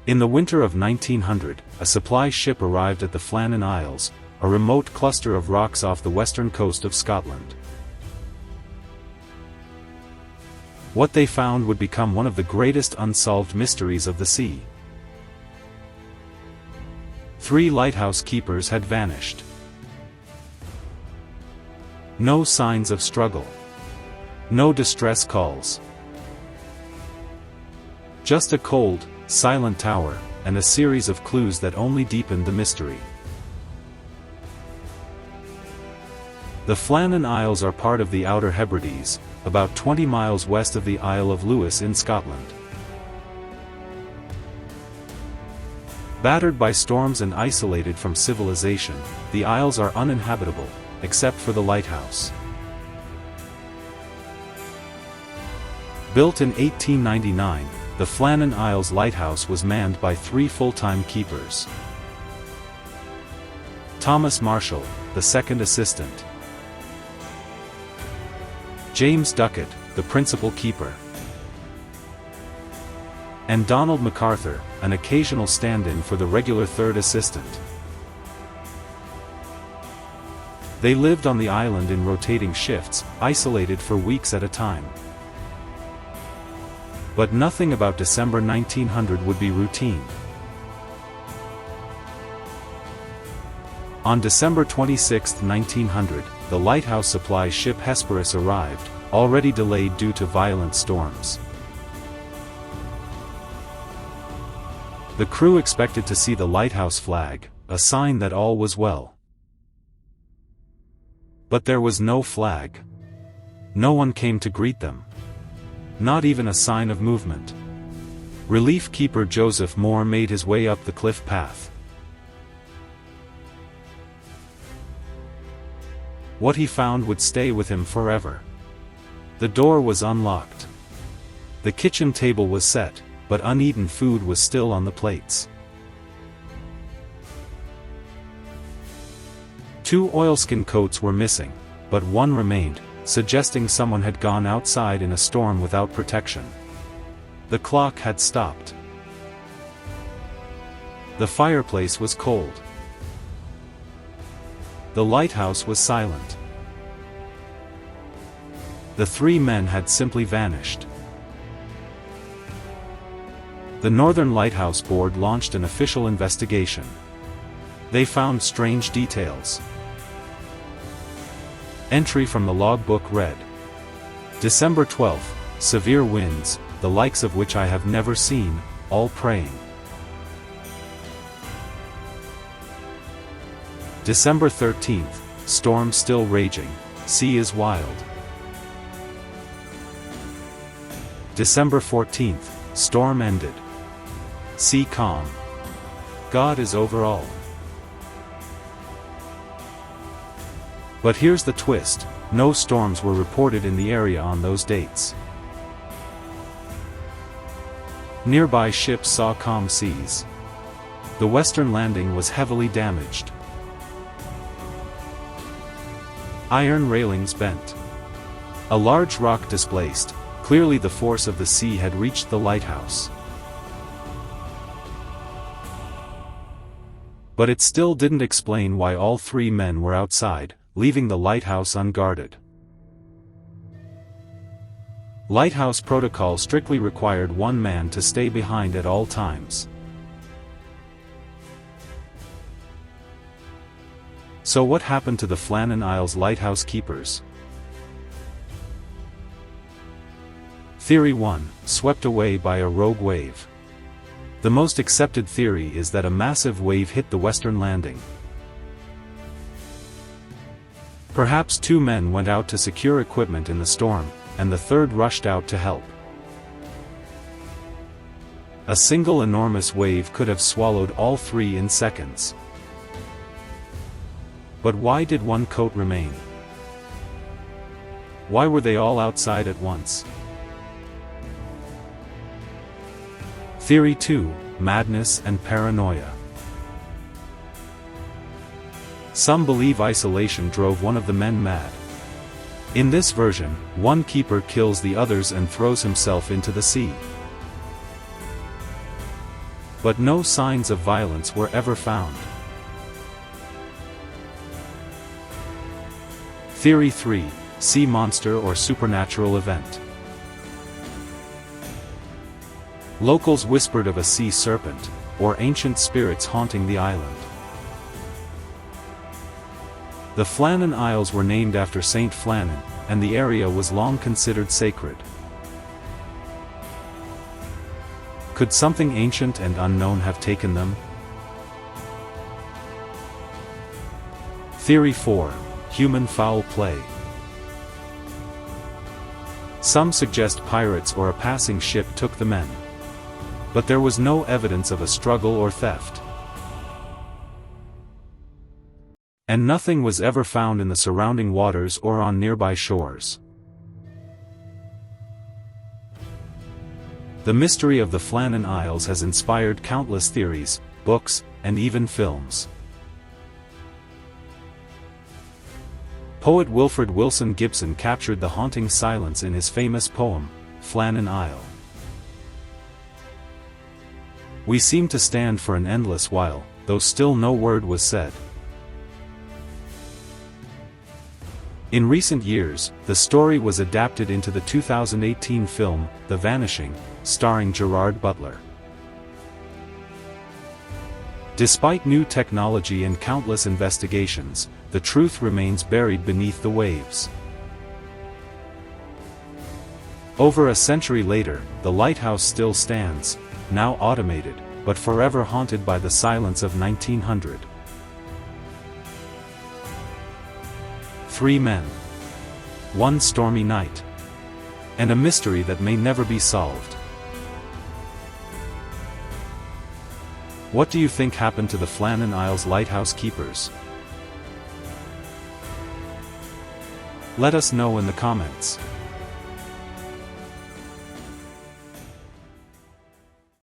In the winter of 1900, a supply ship arrived at the Flannan Isles, a remote cluster of rocks off the western coast of Scotland. What they found would become one of the greatest unsolved mysteries of the sea. 3 lighthouse keepers had vanished. No signs of struggle. No distress calls. Just a cold, silent tower, and a series of clues that only deepened the mystery. The Flannan Isles are part of the Outer Hebrides, about 20 miles west of the Isle of Lewis in Scotland. Battered by storms and isolated from civilization, the Isles are uninhabitable, except for the lighthouse. Built in 1899, the Flannan Isles lighthouse was manned by 3 full-time keepers. Thomas Marshall, the second assistant. James Duckett, the principal keeper. And Donald MacArthur, an occasional stand-in for the regular third assistant. They lived on the island in rotating shifts, isolated for weeks at a time. But nothing about December 1900 would be routine. On December 26, 1900, the lighthouse supply ship Hesperus arrived, already delayed due to violent storms. The crew expected to see the lighthouse flag, a sign that all was well. But there was no flag. No one came to greet them. Not even a sign of movement. Relief keeper Joseph Moore made his way up the cliff path. What he found would stay with him forever. The door was unlocked. The kitchen table was set, but uneaten food was still on the plates. 2 oilskin coats were missing, but one remained, suggesting someone had gone outside in a storm without protection. The clock had stopped. The fireplace was cold. The lighthouse was silent. The 3 men had simply vanished. The Northern Lighthouse Board launched an official investigation. They found strange details. Entry from the logbook read: December 12, severe winds, the likes of which I have never seen, all praying. December 13th, storm still raging, sea is wild. December 14th, storm ended. Sea calm. God is over all. But here's the twist, no storms were reported in the area on those dates. Nearby ships saw calm seas. The western landing was heavily damaged. Iron railings bent. A large rock displaced, clearly the force of the sea had reached the lighthouse. But it still didn't explain why all 3 men were outside, leaving the lighthouse unguarded. Lighthouse protocol strictly required 1 man to stay behind at all times. So what happened to the Flannan Isles lighthouse keepers? Theory 1, swept away by a rogue wave. The most accepted theory is that a massive wave hit the western landing. Perhaps 2 men went out to secure equipment in the storm, and the third rushed out to help. A single enormous wave could have swallowed all 3 in seconds. But why did 1 coat remain? Why were they all outside at once? Theory 2, madness and paranoia. Some believe isolation drove one of the men mad. In this version, one keeper kills the others and throws himself into the sea. but no signs of violence were ever found. Theory 3: Sea monster or supernatural event. Locals whispered of a sea serpent, or ancient spirits haunting the island. The Flannan Isles were named after Saint Flannan, and the area was long considered sacred. Could something ancient and unknown have taken them? Theory 4: Human foul play. Some suggest pirates or a passing ship took the men. But there was no evidence of a struggle or theft. And nothing was ever found in the surrounding waters or on nearby shores. The mystery of the Flannan Isles has inspired countless theories, books, and even films. Poet Wilfred Wilson Gibson captured the haunting silence in his famous poem, Flannan Isle. We seem to stand for an endless while, though still no word was said. In recent years, the story was adapted into the 2018 film, The Vanishing, starring Gerard Butler. Despite new technology and countless investigations, the truth remains buried beneath the waves. Over a century later, the lighthouse still stands, now automated, but forever haunted by the silence of 1900. 3 men. One stormy night. And a mystery that may never be solved. What do you think happened to the Flannan Isles lighthouse keepers? Let us know in the comments.